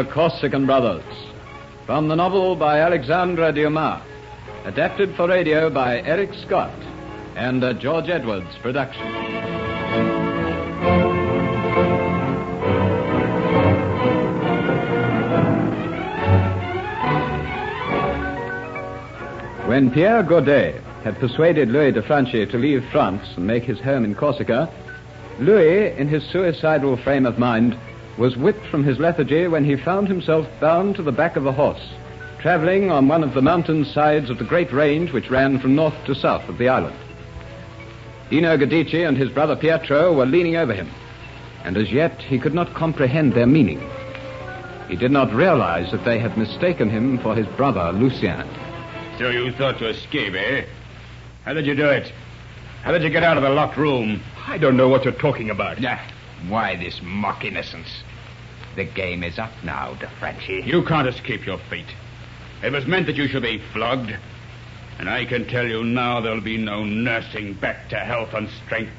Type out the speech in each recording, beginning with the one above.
The Corsican Brothers, from the novel by Alexandre Dumas, adapted for radio by Eric Scott, and a George Edwards production. When Pierre Godet had persuaded Louis de Franchi to leave France and make his home in Corsica, Louis, in his suicidal frame of mind, was whipped from his lethargy when he found himself bound to the back of a horse, traveling on one of the mountain sides of the great range which ran from north to south of the island. Dino Guidici and his brother Pietro were leaning over him, and as yet he could not comprehend their meaning. He did not realize that they had mistaken him for his brother Lucien. So you thought to escape, eh? How did you do it? How did you get out of the locked room? I don't know what you're talking about. Why this mock innocence? The game is up now, de Franchi. You can't escape your fate. It was meant that you should be flogged. And I can tell you now there'll be no nursing back to health and strength.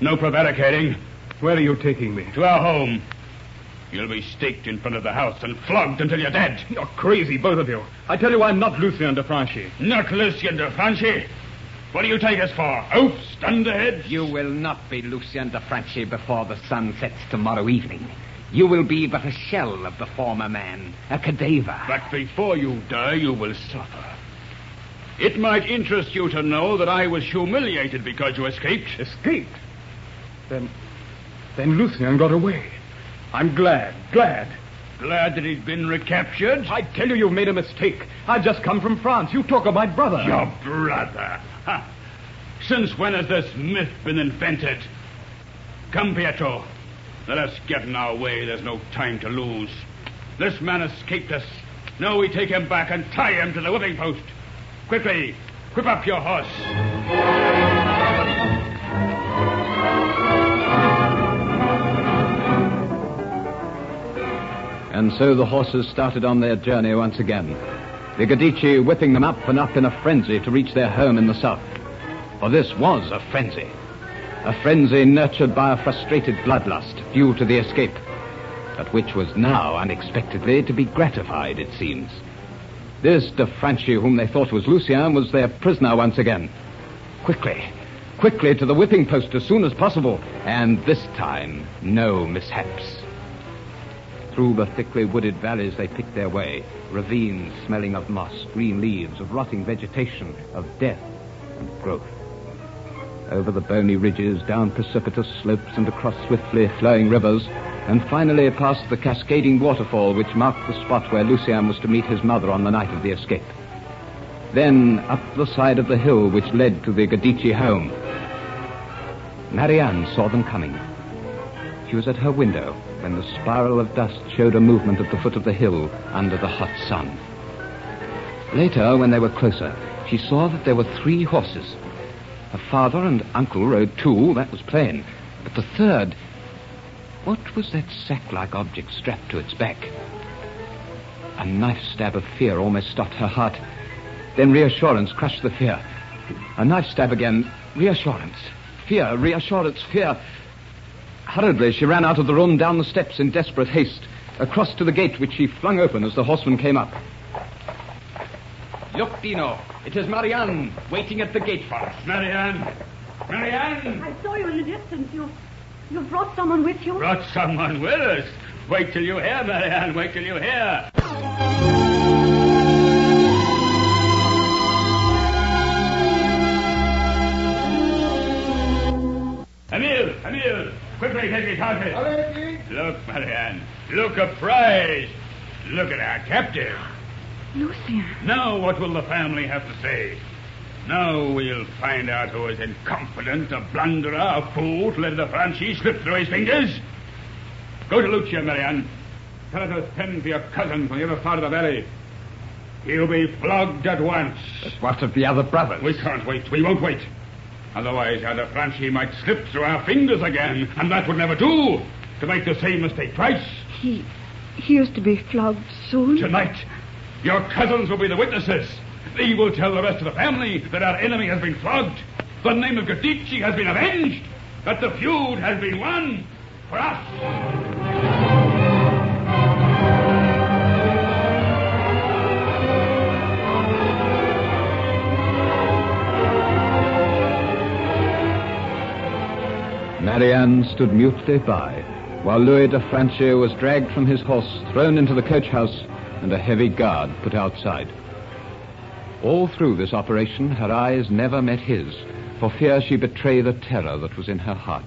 No prevaricating. Where are you taking me? To our home. You'll be staked in front of the house and flogged until you're dead. You're crazy, both of you. I tell you I'm not Lucien de Franchi. Not Lucien de Franchi? What do you take us for? Oafs, dunderheads? You will not be Lucien de Franchi before the sun sets tomorrow evening. You will be but a shell of the former man, a cadaver. But before you die, you will suffer. It might interest you to know that I was humiliated because you escaped. Escaped? Then Lucien got away. I'm glad. Glad that he's been recaptured? I tell you, you've made a mistake. I've just come from France. You talk of my brother. Your brother? Ha. Since when has this myth been invented? Come, Pietro. Let us get in our way. There's no time to lose. This man escaped us. Now we take him back and tie him to the whipping post. Quickly, whip up your horse. And so the horses started on their journey once again, the Guidici whipping them up and up in a frenzy to reach their home in the south. For this was a frenzy nurtured by a frustrated bloodlust due to the escape, but which was now unexpectedly to be gratified, it seems. This de Franchi, whom they thought was Lucien, was their prisoner once again. Quickly to the whipping post as soon as possible, and this time no mishaps. Through the thickly wooded valleys they picked their way, ravines smelling of moss, green leaves, of rotting vegetation, of death and growth. Over the bony ridges, down precipitous slopes and across swiftly flowing rivers, and finally past the cascading waterfall which marked the spot where Lucien was to meet his mother on the night of the escape. Then up the side of the hill which led to the Guidici home. Marianne saw them coming. She was at her window when the spiral of dust showed a movement at the foot of the hill under the hot sun. Later, when they were closer, she saw that there were 3 horses. Her father and uncle rode 2, that was plain. But the third... What was that sack-like object strapped to its back? A knife stab of fear almost stopped her heart. Then reassurance crushed the fear. A knife stab again. Reassurance. Fear. Reassurance. Fear. Hurriedly, she ran out of the room, down the steps in desperate haste, across to the gate, which she flung open as the horseman came up. Look, Dino. It is Marianne, waiting at the gate for us. Marianne! I saw you in the distance. You brought someone with you? Brought someone with us? Wait till you hear, Marianne. Wait till you hear. Emile! Quickly take his horses. Look, Marianne. Look, a prize. Look at our captive. Lucien. Now what will the family have to say? Now we'll find out who is incompetent, a blunderer, a fool to let the Franchi slip through his fingers. Go to Lucia, Marianne. Tell her to send for your cousin from the other side of the valley. He'll be flogged at once. But what of the other brothers? We can't wait. We won't wait. Otherwise, the Franchi might slip through our fingers again, and that would never do, to make the same mistake twice. He is to be flogged soon? Tonight. Your cousins will be the witnesses. They will tell the rest of the family that our enemy has been flogged, the name of Guidici has been avenged, that the feud has been won for us. Marianne stood mutely by, while Louis de Franchi was dragged from his horse, thrown into the coach-house, and a heavy guard put outside. All through this operation, her eyes never met his, for fear she betray the terror that was in her heart.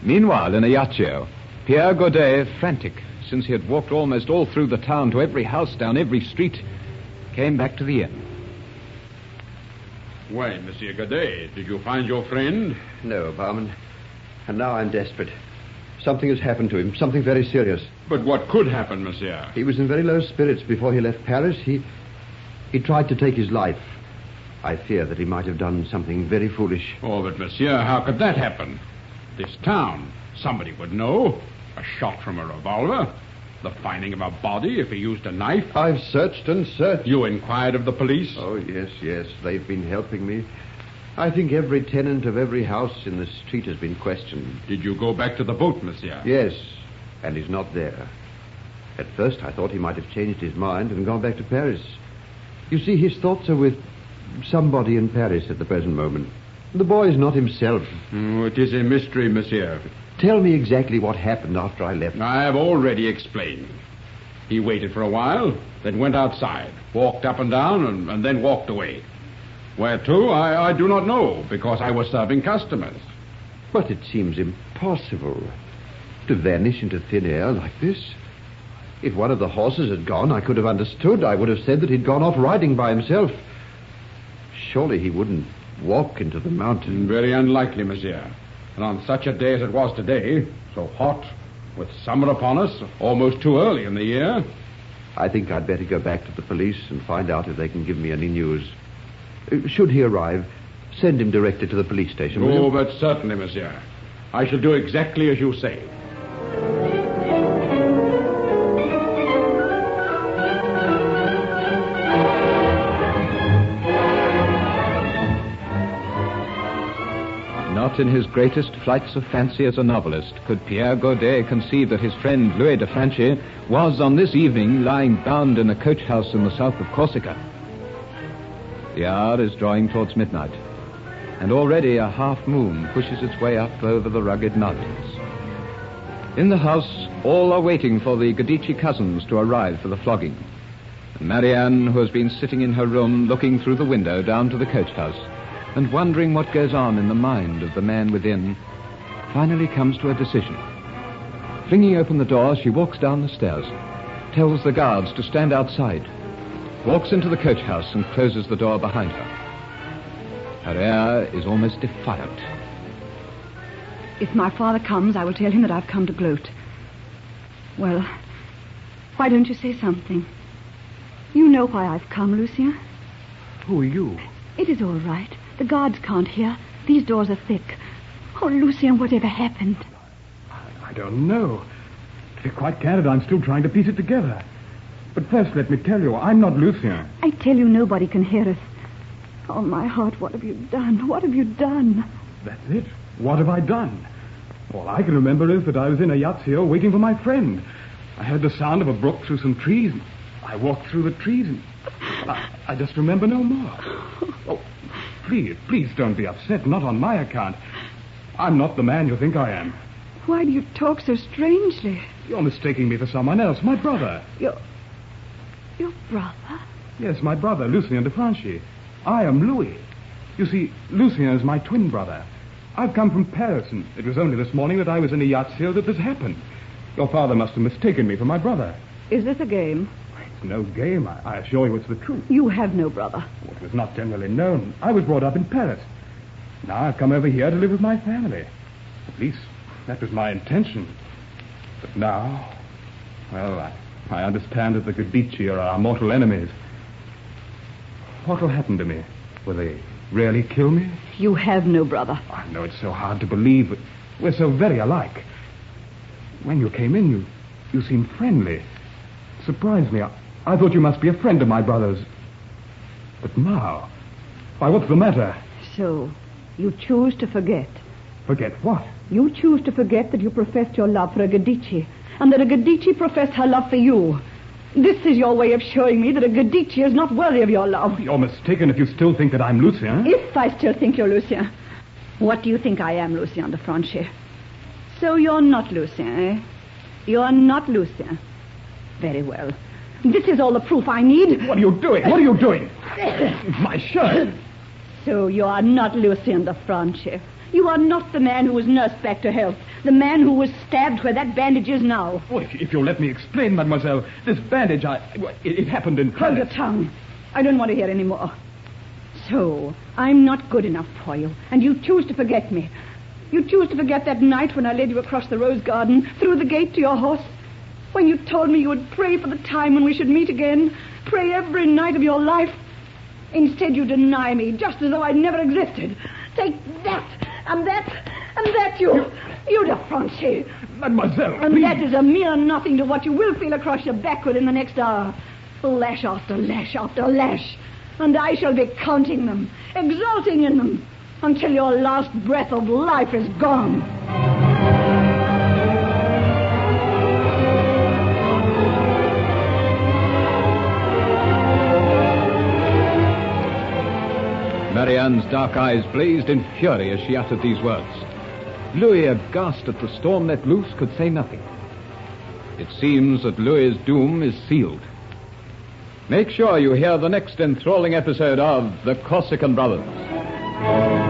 Meanwhile, in Ajaccio, Pierre Godet, frantic, since he had walked almost all through the town to every house, down every street, came back to the inn. Why, Monsieur Godet, did you find your friend? No, barman. And now I'm desperate. Something has happened to him, something very serious. But what could happen, monsieur? He was in very low spirits before he left Paris. He tried to take his life. I fear that he might have done something very foolish. Oh, but monsieur, how could that happen? This town, somebody would know. A shot from a revolver. The finding of a body if he used a knife. I've searched and searched. You inquired of the police? Oh, yes. They've been helping me. I think every tenant of every house in the street has been questioned. Did you go back to the boat, monsieur? Yes, and he's not there. At first I thought he might have changed his mind and gone back to Paris. You see, his thoughts are with somebody in Paris at the present moment. The boy is not himself. Oh, it is a mystery, monsieur. Tell me exactly what happened after I left. I have already explained. He waited for a while, then went outside, walked up and down, and then walked away. Where to, I do not know, because I was serving customers. But it seems impossible to vanish into thin air like this. If one of the horses had gone, I could have understood. I would have said that he'd gone off riding by himself. Surely he wouldn't walk into the mountain. Very unlikely, monsieur. And on such a day as it was today, so hot, with summer upon us, almost too early in the year. I think I'd better go back to the police and find out if they can give me any news. Should he arrive, send him directly to the police station. Oh, but certainly, monsieur. I shall do exactly as you say. Not in his greatest flights of fancy as a novelist could Pierre Godet conceive that his friend Louis de Franchi was on this evening lying bound in a coach house in the south of Corsica. The hour is drawing towards midnight, and already a half moon pushes its way up over the rugged mountains. In the house, all are waiting for the Gadici cousins to arrive for the flogging. And Marianne, who has been sitting in her room looking through the window down to the coach house and wondering what goes on in the mind of the man within, finally comes to a decision. Flinging open the door, she walks down the stairs, tells the guards to stand outside, walks into the coach house and closes the door behind her. Her air is almost defiant. If my father comes, I will tell him that I've come to gloat. Well, why don't you say something? You know why I've come, Lucien. Who are you? It is all right. The guards can't hear. These doors are thick. Oh, Lucien, whatever happened? I don't know. To be quite candid, I'm still trying to piece it together. But first, let me tell you, I'm not Lucien. I tell you, nobody can hear us. Oh, my heart, what have you done? What have you done? That's it. What have I done? All I can remember is that I was in Ajaccio waiting for my friend. I heard the sound of a brook through some trees. I walked through the trees and I just remember no more. Oh, please don't be upset. Not on my account. I'm not the man you think I am. Why do you talk so strangely? You're mistaking me for someone else. My brother. Your brother? Yes, my brother, Lucien de Franchi. I am Louis. You see, Lucien is my twin brother. I've come from Paris, and it was only this morning that I was in Ajaccio that this happened. Your father must have mistaken me for my brother. Is this a game? It's no game. I assure you it's the truth. You have no brother. Well, it was not generally known. I was brought up in Paris. Now I've come over here to live with my family. At least, that was my intention. But now, well, I understand that the Gadici are our mortal enemies. What will happen to me? Will they really kill me? You have no brother. I know it's so hard to believe, but we're so very alike. When you came in, you seemed friendly. Surprised me. I thought you must be a friend of my brother's. But now, why, what's the matter? So, you choose to forget. Forget what? You choose to forget that you professed your love for a Gadici, and that a Gadici professed her love for you. This is your way of showing me that a Gadici is not worthy of your love. You're mistaken if you still think that I'm Lucien. If I still think you're Lucien. What do you think I am, Lucien de Franchi? So you're not Lucien, eh? You're not Lucien. Very well. This is all the proof I need. What are you doing? What are you doing? My shirt. So you are not Lucien de Franchi. You are not the man who was nursed back to health. The man who was stabbed where that bandage is now. Oh, if you'll let me explain, mademoiselle, this bandage, it happened in Hold your tongue. I don't want to hear any more. So, I'm not good enough for you, and you choose to forget me. You choose to forget that night when I led you across the rose garden, through the gate to your horse, when you told me you would pray for the time when we should meet again, pray every night of your life. Instead, you deny me, just as though I'd never existed. Take that, and that, you de Franchi. Mademoiselle, And please. that is a mere nothing to what you will feel across your back within the next hour. Lash after lash after lash. And I shall be counting them, exulting in them, until your last breath of life is gone. Marianne's dark eyes blazed in fury as she uttered these words. Louis, aghast at the storm let loose, could say nothing. It seems that Louis's doom is sealed. Make sure you hear the next enthralling episode of The Corsican Brothers.